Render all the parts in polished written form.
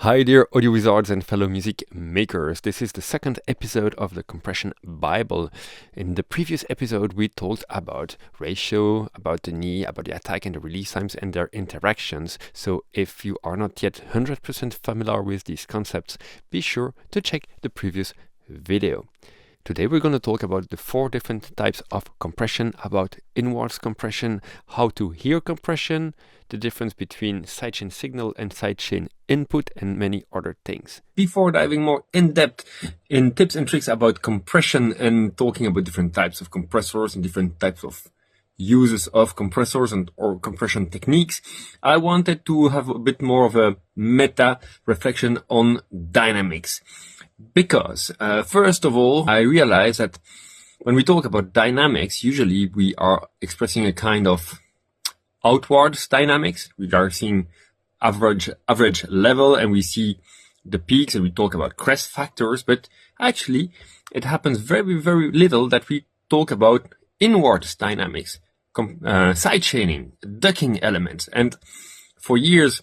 Hi dear audio wizards and fellow music makers. This is the second episode of the Compression Bible. In the previous episode we talked about ratio, about the knee, about the attack and the release times and their interactions. So if you are not yet 100% familiar with these concepts, be sure to check the previous video. Today we're going to talk about the 4 different types of compression, about inwards compression, how to hear compression, the difference between sidechain signal and sidechain input, and many other things. Before diving more in depth in tips and tricks about compression and talking about different types of compressors and different types of uses of compressors and or compression techniques, I wanted to have a bit more of a meta reflection on dynamics. Because, first of all, I realize that when we talk about dynamics, usually we are expressing a kind of outwards dynamics. We are seeing average level and we see the peaks and we talk about crest factors, but actually it happens very, very little that we talk about inwards dynamics, side chaining, ducking elements. And for years,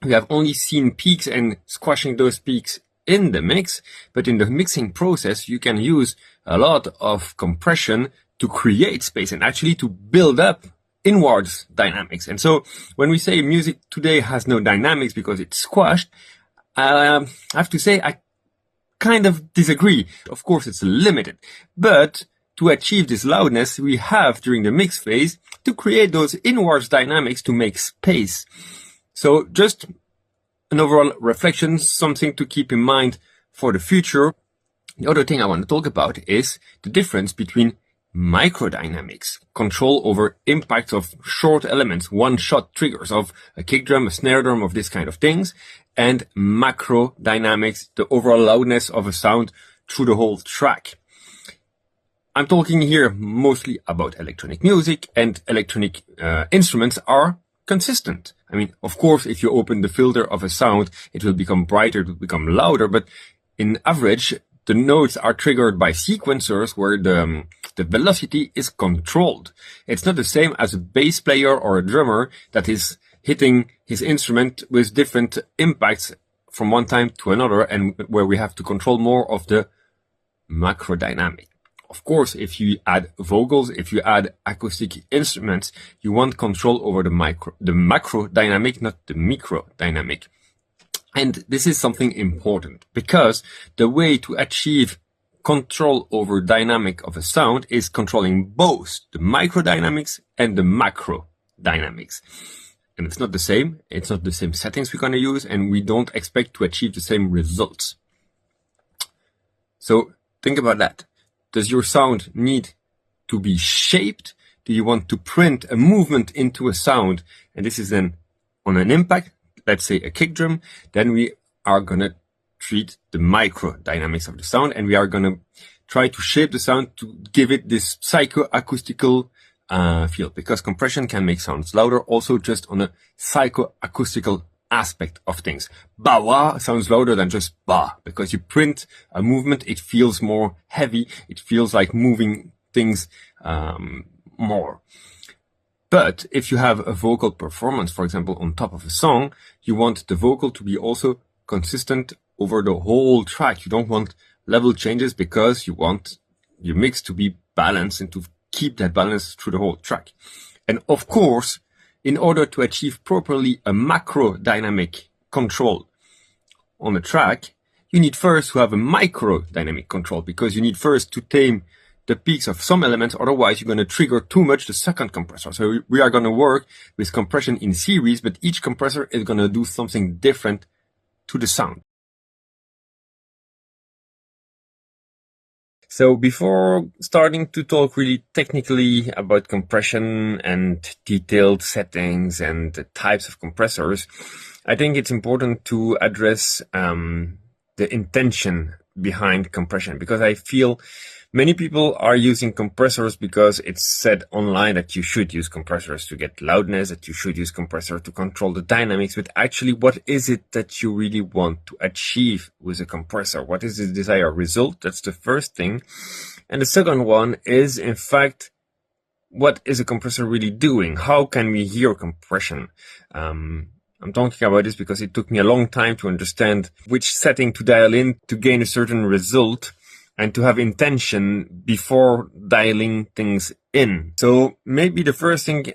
we have only seen peaks and squashing those peaks in the mix, but in the mixing process, you can use a lot of compression to create space and actually to build up inwards dynamics. And so when we say music today has no dynamics because it's squashed, I have to say I kind of disagree. Of course, it's limited, but to achieve this loudness, we have during the mix phase to create those inwards dynamics to make space. So just an overall reflection, something to keep in mind for the future. The other thing I want to talk about is the difference between microdynamics, control over impacts of short elements, one-shot triggers of a kick drum, a snare drum, of this kind of things, and macro dynamics, the overall loudness of a sound through the whole track. I'm talking here mostly about electronic music, and electronic instruments are consistent. I mean, of course, if you open the filter of a sound, it will become brighter, it will become louder, but in average, the notes are triggered by sequencers where the velocity is controlled. It's not the same as a bass player or a drummer that is hitting his instrument with different impacts from one time to another, and where we have to control more of the macro dynamic. Of course, if you add vocals, if you add acoustic instruments, you want control over the macro dynamic, not the micro dynamic. And this is something important because the way to achieve control over dynamic of a sound is controlling both the micro dynamics and the macro dynamics. And it's not the same. It's not the same settings we're going to use, and we don't expect to achieve the same results. So think about that. Does your sound need to be shaped? Do you want to print a movement into a sound? And this is then on an impact, let's say a kick drum. Then we are going to treat the micro dynamics of the sound, and we are going to try to shape the sound to give it this psychoacoustical feel, because compression can make sounds louder also just on a psychoacoustical aspect of things. Ba-wah sounds louder than just ba, because you print a movement, it feels more heavy, it feels like moving things more. But if you have a vocal performance, for example, on top of a song, you want the vocal to be also consistent over the whole track. You don't want level changes because you want your mix to be balanced and to keep that balance through the whole track. And of course, in order to achieve properly a macro dynamic control on a track, you need first to have a micro dynamic control, because you need first to tame the peaks of some elements. Otherwise, you're going to trigger too much the second compressor. So we are going to work with compression in series, but each compressor is going to do something different to the sound. So before starting to talk really technically about compression and detailed settings and the types of compressors, I think it's important to address the intention behind compression, because I feel many people are using compressors because it's said online that you should use compressors to get loudness, that you should use compressor to control the dynamics. But actually, what is it that you really want to achieve with a compressor? What is the desired result? That's the first thing. And the second one is, in fact, what is a compressor really doing? How can we hear compression? I'm talking about this because it took me a long time to understand which setting to dial in to gain a certain result and to have intention before dialing things in. So maybe the first thing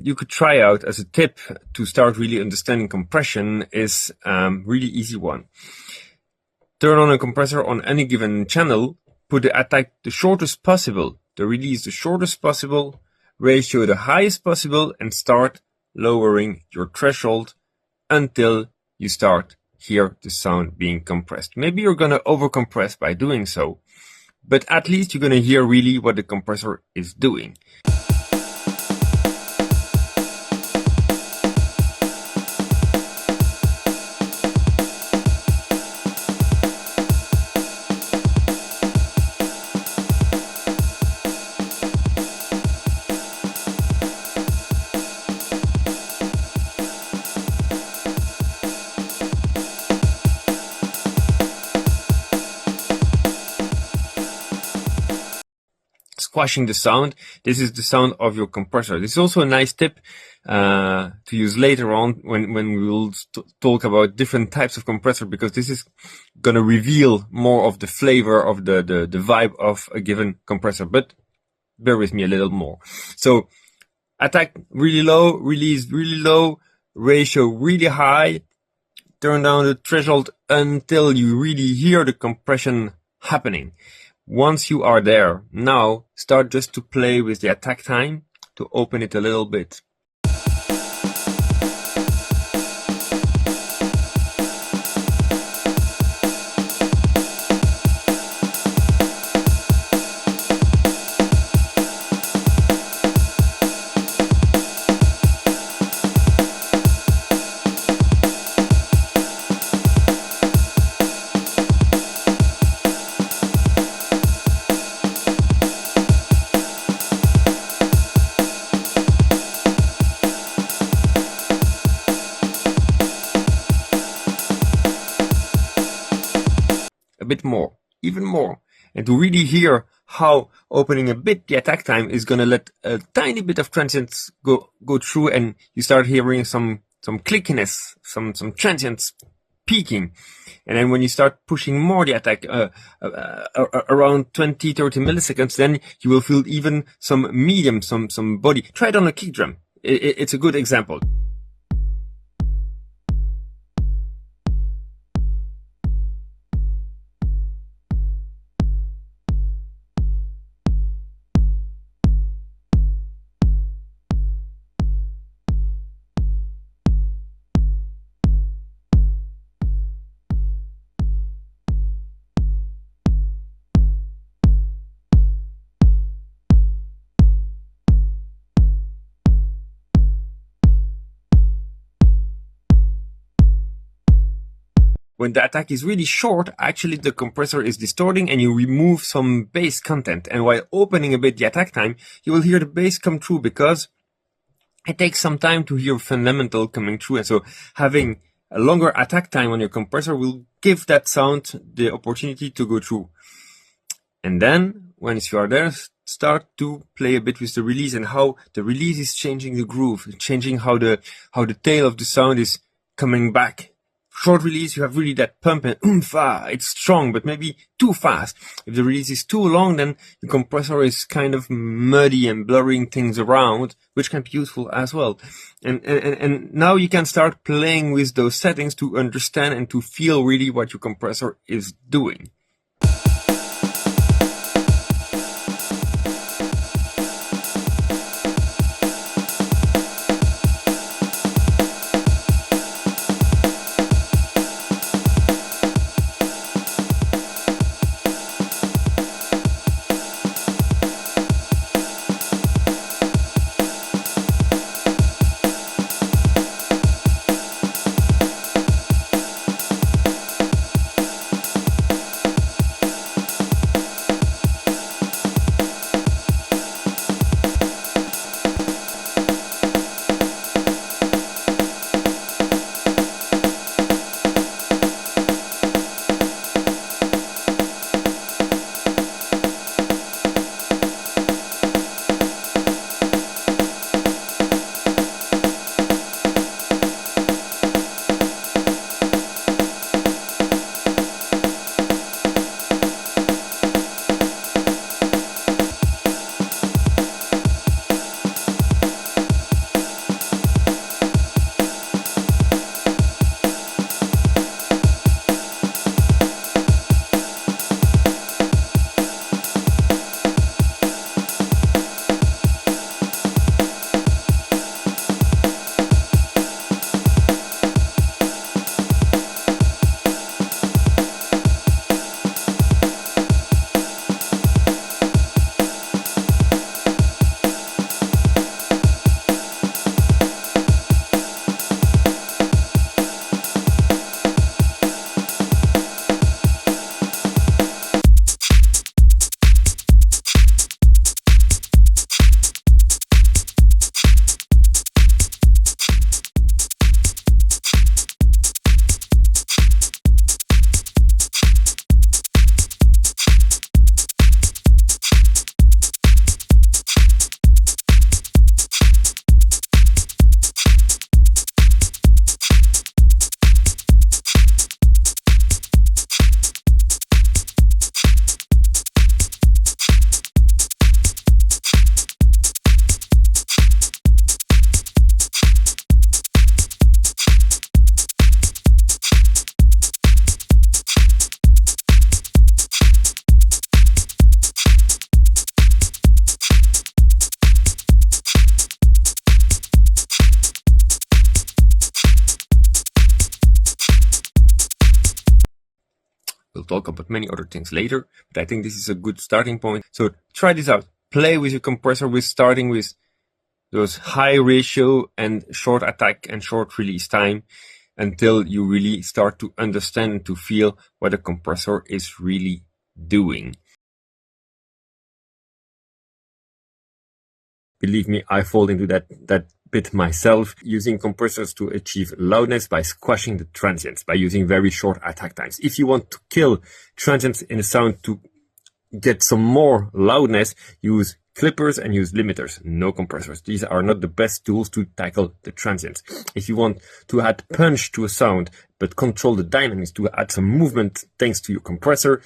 you could try out as a tip to start really understanding compression is really easy one. Turn on a compressor on any given channel, put the attack the shortest possible, the release the shortest possible, ratio the highest possible, and start lowering your threshold until you start hear the sound being compressed. Maybe you're going to overcompress by doing so, but at least you're going to hear really what the compressor is doing. Squashing the sound. This is the sound of your compressor. This is also a nice tip to use later on when we will talk about different types of compressor, because this is going to reveal more of the flavor of the vibe of a given compressor. But bear with me a little more. So attack really low, release really low, ratio really high, turn down the threshold until you really hear the compression happening. Once you are there, now start just to play with the attack time to open it a little bit. Bit more, even more, and to really hear how opening a bit the attack time is going to let a tiny bit of transients go through, and you start hearing some clickiness, some transients peaking. And then when you start pushing more the attack around 20-30 milliseconds, then you will feel even some medium, some body. Try it on a kick drum. It's a good example. When the attack is really short, actually the compressor is distorting and you remove some bass content. And while opening a bit the attack time, you will hear the bass come through because it takes some time to hear fundamental coming through. And so having a longer attack time on your compressor will give that sound the opportunity to go through. And then once you are there, start to play a bit with the release and how the release is changing the groove, changing how the tail of the sound is coming back. Short release, you have really that pump and it's strong, but maybe too fast. If the release is too long, then the compressor is kind of muddy and blurring things around, which can be useful as well. And now you can start playing with those settings to understand and to feel really what your compressor is doing. We'll talk about many other things later, but I think this is a good starting point. So try this out. Play with your compressor with starting with those high ratio and short attack and short release time until you really start to understand and to feel what a compressor is really doing. Believe me, I fall into that bit myself, using compressors to achieve loudness by squashing the transients, by using very short attack times. If you want to kill transients in a sound to get some more loudness, use clippers and use limiters, no compressors. These are not the best tools to tackle the transients. If you want to add punch to a sound, but control the dynamics to add some movement thanks to your compressor,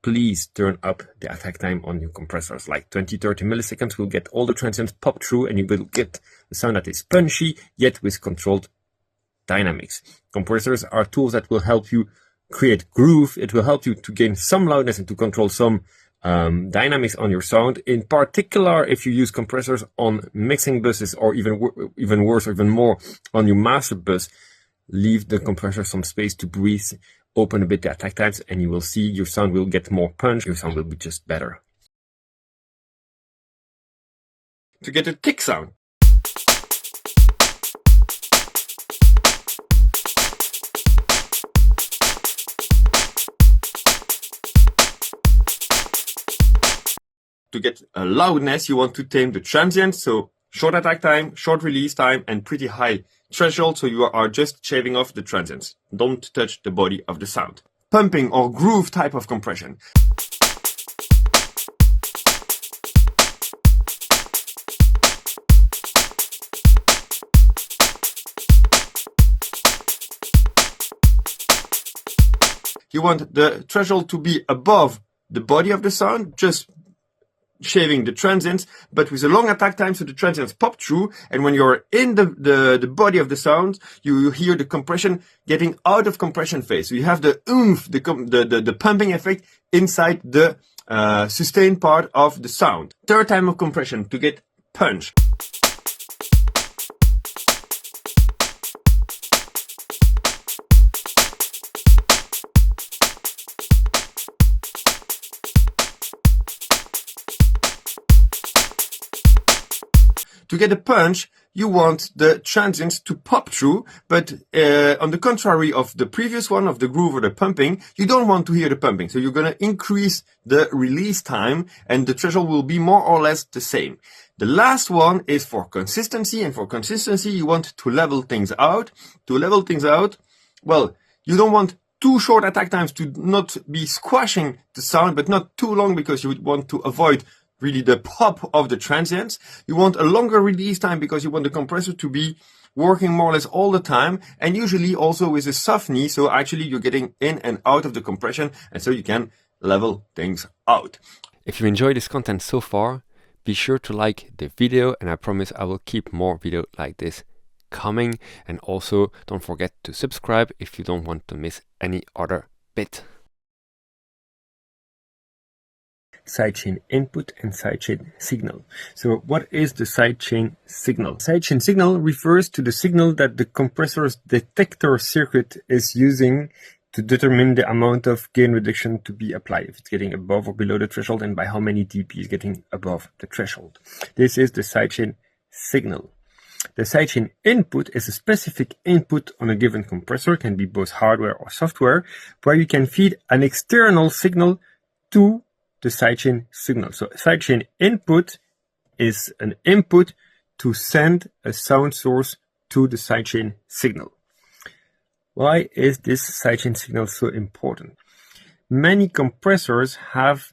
please turn up the attack time on your compressors. Like 20-30 milliseconds will get all the transients pop through and you will get a sound that is punchy, yet with controlled dynamics. Compressors are tools that will help you create groove. It will help you to gain some loudness and to control some dynamics on your sound. In particular, if you use compressors on mixing buses, or even worse, or even more on your master bus, leave the compressor some space to breathe. Open a bit the attack times and you will see your sound will get more punch. Your sound will be just better. To get a tick sound. To get a loudness, you want to tame the transients. So short attack time, short release time, and pretty high threshold, so you are just shaving off the transients. Don't touch the body of the sound. Pumping or groove type of compression. You want the threshold to be above the body of the sound, just shaving the transients, but with a long attack time so the transients pop through, and when you're in the body of the sound, you hear the compression getting out of compression phase. So you have the oomph, the pumping effect inside the sustained part of the sound. Third time of compression to get punch. To get a punch, you want the transients to pop through, but on the contrary of the previous one, of the groove or the pumping, you don't want to hear the pumping. So you're going to increase the release time and the threshold will be more or less the same. The last one is for consistency, and for consistency, you want to level things out. To level things out, well, you don't want too short attack times to not be squashing the sound, but not too long because you would want to avoid really the pop of the transients. You want a longer release time because you want the compressor to be working more or less all the time, and usually also with a soft knee, so actually you're getting in and out of the compression, and so you can level things out. If you enjoy this content so far, be sure to like the video, and I promise I will keep more videos like this coming. And also don't forget to subscribe if you don't want to miss any other bit. Sidechain input and sidechain signal. So what is the sidechain signal? Sidechain signal refers to the signal that the compressor's detector circuit is using to determine the amount of gain reduction to be applied, if it's getting above or below the threshold, and by how many dB is getting above the threshold. This is the sidechain signal. The sidechain input is a specific input on a given compressor, can be both hardware or software, where you can feed an external signal to the sidechain signal. So sidechain input is an input to send a sound source to the sidechain signal. Why is this sidechain signal so important? Many compressors have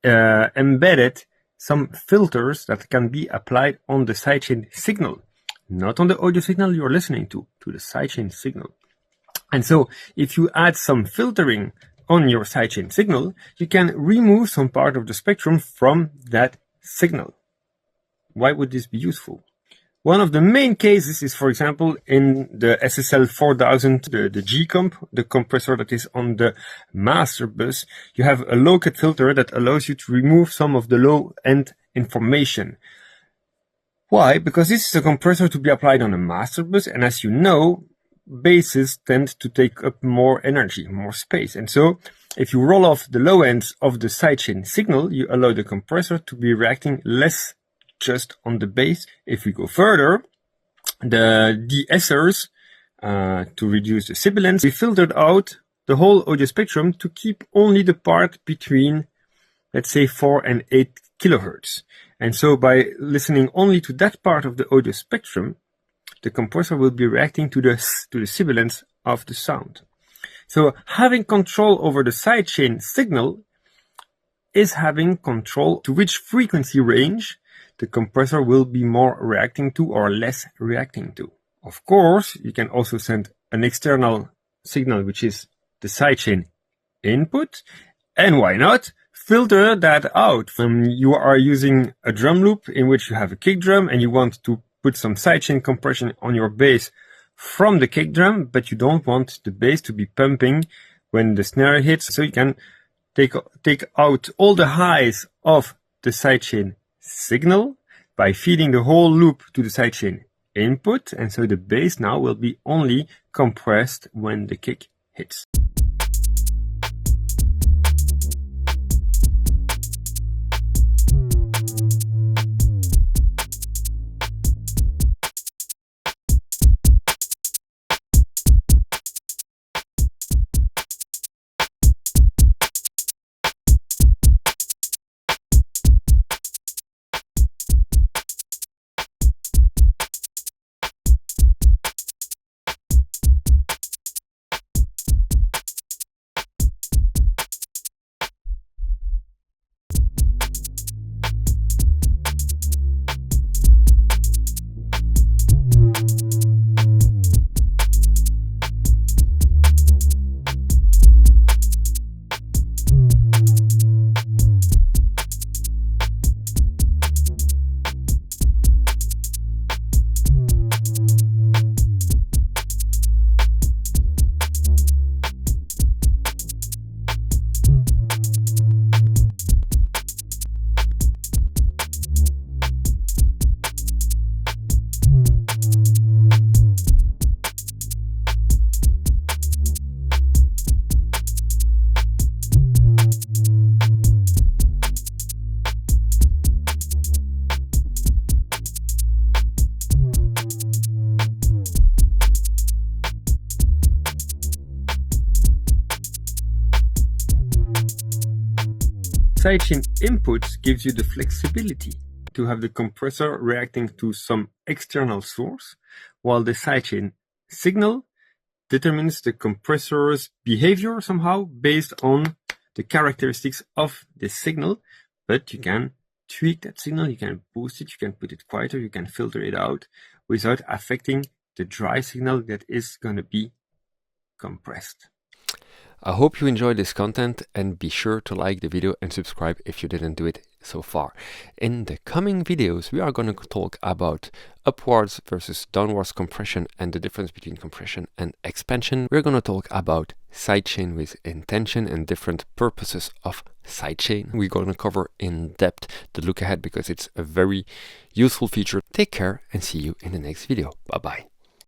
embedded some filters that can be applied on the sidechain signal, not on the audio signal you're listening to the sidechain signal. And so if you add some filtering on your sidechain signal, you can remove some part of the spectrum from that signal. Why would this be useful? One of the main cases is, for example, in the SSL 4000, the G-comp, the compressor that is on the master bus. You have a low-cut filter that allows you to remove some of the low-end information. Why? Because this is a compressor to be applied on a master bus, and as you know, bases tend to take up more energy, more space. And so If you roll off the low ends of the sidechain signal, you allow the compressor to be reacting less just on the bass. If we go further, the de-essers, to reduce the sibilance, we filtered out the whole audio spectrum to keep only the part between, let's say, 4 and 8 kilohertz. And so by listening only to that part of the audio spectrum, the compressor will be reacting to the sibilance of the sound. So having control over the sidechain signal is having control to which frequency range the compressor will be more reacting to or less reacting to. Of course, you can also send an external signal, which is the sidechain input. And why not filter that out? You are using a drum loop in which you have a kick drum and you want to put some sidechain compression on your bass from the kick drum, but you don't want the bass to be pumping when the snare hits. So you can take out all the highs of the sidechain signal by feeding the whole loop to the sidechain input, and so the bass now will be only compressed when the kick hits. Sidechain input gives you the flexibility to have the compressor reacting to some external source, while the sidechain signal determines the compressor's behavior somehow based on the characteristics of the signal. But you can tweak that signal, you can boost it, you can put it quieter, you can filter it out without affecting the dry signal that is going to be compressed. I hope you enjoyed this content, and be sure to like the video and subscribe if you didn't do it so far. In the coming videos, we are going to talk about upwards versus downwards compression and the difference between compression and expansion. We're going to talk about sidechain with intention and different purposes of sidechain. We're going to cover in depth the look ahead because it's a very useful feature. Take care and see you in the next video. Bye bye.